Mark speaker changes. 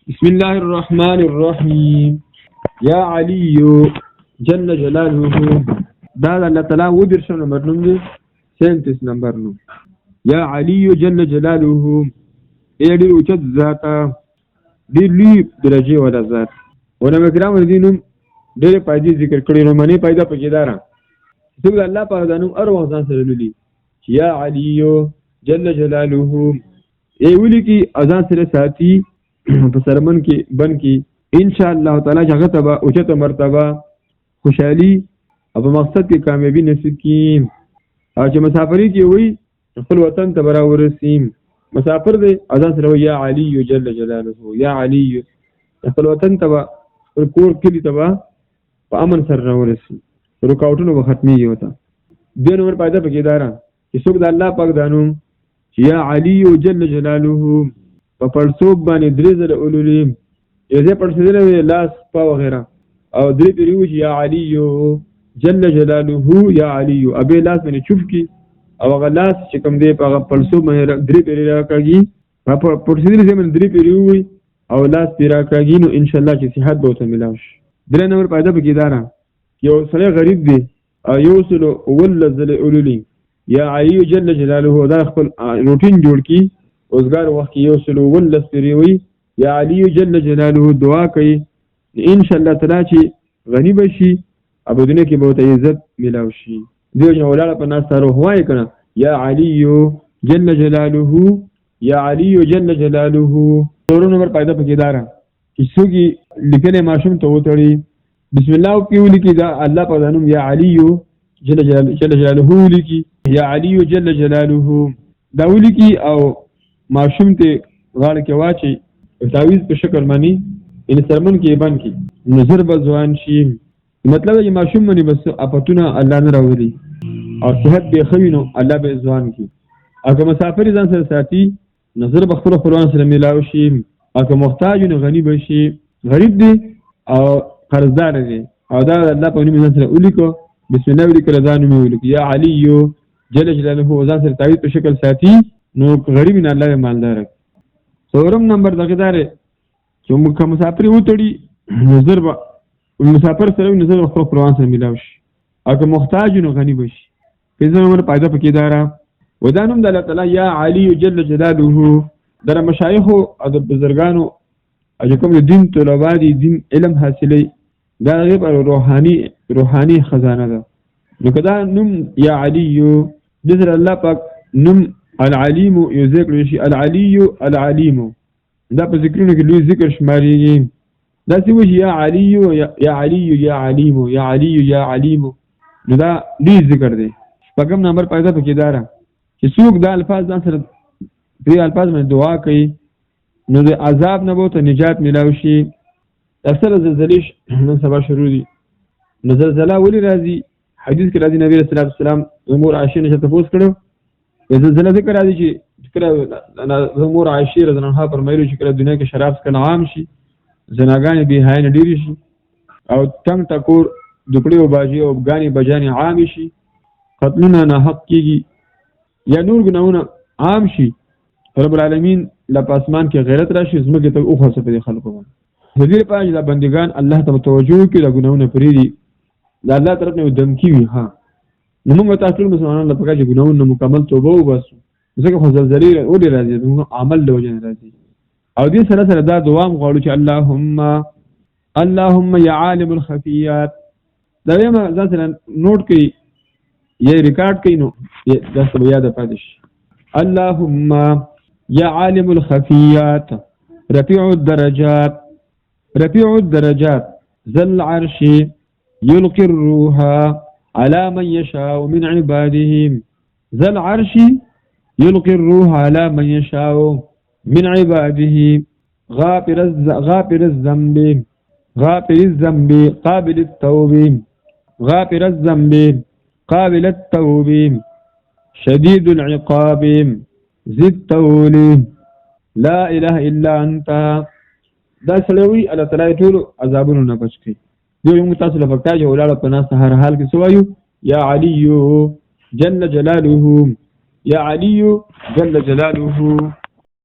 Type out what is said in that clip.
Speaker 1: بسم الله الرحمن الرحيم. يا علي جل جلاله. دا الله تعالی ودرشم نمبر نوم دی 37 نمبر نوم. يا علي جل جلاله. اے ډیر اوچت ذاته ډیر لوی درجه ولا ذات. علماء کرام دینم ډېر پایدې ذکر کړي نو منی پیدا پکې دارا څنګه الله په دانو ار وځان سره لولي یا علي جل جلاله ای ولي کی اذان سره ساتي په سرمن کې بن کې ان شاء الله تعالی هغه تبا اوچت مرتبه خوشحالي او مقصد کې کامیابی نصیب کی او چې مسافری کې وي خپل وطن ته براورسیم مسافر دی اذان سره یا علي جل جلاله یا علي خپل وطن ته کور کلی تبا په امن سره راورسي رکاوټونه به ختميږي وته د نور پیدا پکې دارا چې څوک د الله پاک دانو چې یا علي جل جلاله په پړسوب باندې درې زره اولولي یې پړسېدل لاس په وغیرہ او درې پیریو چې یا علي جل جلاله یا علي ابي لاس باندې چوف کی او هغه لاس چې کوم دی په پړسوب باندې درې پیری راکاږي په پړسېدل زمون درې پیریو او لاس پیرا کاږي نو ان شاء الله چې صحت به وته ملاوي درې نمبر پیدا پکې دارا یو سره غریب دی او یو سره ولذل اوللی یا علي جل جلاله دا خپل روټین جوړ کی اوسګار وخت یو سره ولذ پیریوي یا علي جل جلاله دعا کوي ان شاء الله تعالی چې غنی بشي ابو دنیا کې به وته عزت ملاوي شي دیو چې ولاړه په ناس سره هوای کنه یا علي جل جلاله یا علي جل جلاله څلور نمبر پیدا پکې دارا چې څوګي لیکنه ماشوم ته وتړي بسم الله په لیکي دا الله په دانم یا علي جل جلاله لیکي یا علي جل جلاله دا لیکي او ماشوم ته غاړه کې واچي تعویذ په شکل باندې ان سرمن کې باندې کی نظر بزوان شي مطلب یې ماشوم باندې بس اپتونه الله نه راوړي او صحت به خوینو الله به ځوان کی اګه مسافر ځان سره ساتي نظر بخبر قرآن سره ملاو شي اګه محتاج نه غنی بشي غریب دی او قرضدار دی او دا الله په نوم سره ولیکو بسم الله ولیکو ځانو می ولیکو یا علي جل جلاله ځان سره تعویذ په شکل ساتي نو غریب نه الله مالدار څورم نمبر دغه دار چې مسافر وټړي نظر با مسافر سره نظر بخبر قرآن سره ملاو شي اګه محتاج نه غنی بشي پنځم نمبر پیدا پکې دارا ودانم د الله تعالی یا علي جل جلاله در مشایخ او د بزرګانو چې کوم دین طلبه دي دین علم حاصلې دا غیب روحاني خزانه ده نو کدا نم یا علي جزر الله پاک نم العلیم یو ذکر شي العلي العلیم دا په ذکرونو کې لوی ذکر شماريږي دا څه وجه یا علي یا علي یا علیم یا علي یا علیم نو دا لوی ذکر دی پغم نمبر پیدا پکې دارا چې څوک دا الفاظ ځان سره دې الفاظ باندې دعا کوي نو د عذاب نه به ته نجات ملاوي شي اکثر زلزلې نن سبا شروع دي نو زلزلہ ولې راځي حدیث کې راځي نبی رسول الله صلی الله علیه وسلم امور عائشہ نه تفوس کړو زلزلہ ذکر راځي چې کله امور عائشہ رضی الله عنها فرمایي چې کله دنیا کې شراب څخه عام شي زناګانې به هاي نه ډېری شي او څنګه ټکور دوپړي او باجی او غاني بجاني عام شي قتلونه نه حق کیږي یا نور ګناونه عام شي رب العالمین لپاسمان کې غیرت راشي زمکه ته او خاصه په خلکو باندې حضور پاک د بندگان الله ته توجه کوي د ګناونه پریدي د الله طرف نه دمکی وي ها نو موږ تاسو مسلمانانو لپاره چې ګناونه مکمل توبه وباسو ځکه خو زلزلې او ډیر راځي موږ عمل له وجه راځي او دې سره سره دا دعا مغواړو چې اللهم یا عالم الخفیات دا یې ما ځکه نوٹ کړئ یہ ریکارڈ کئی نو دست بیاد پادش اللهم یا عالم الخفیات رفیع الدرجات ذل عرش يلقي الروح على من يشاء من عباده ذل عرش يلقي الروح على من يشاء من عباده غافر الذنب قابل التوب غافر الذنب قابل التوب شديد العقاب ذي الطول لا اله الا انت دا سلوي الله تعالی ټول عذابونو نه بچ کی یو تاسو له فکتا جو ولاړه په ناس هر حال کې سوایو یا علي جل جلاله یا علي جل جلاله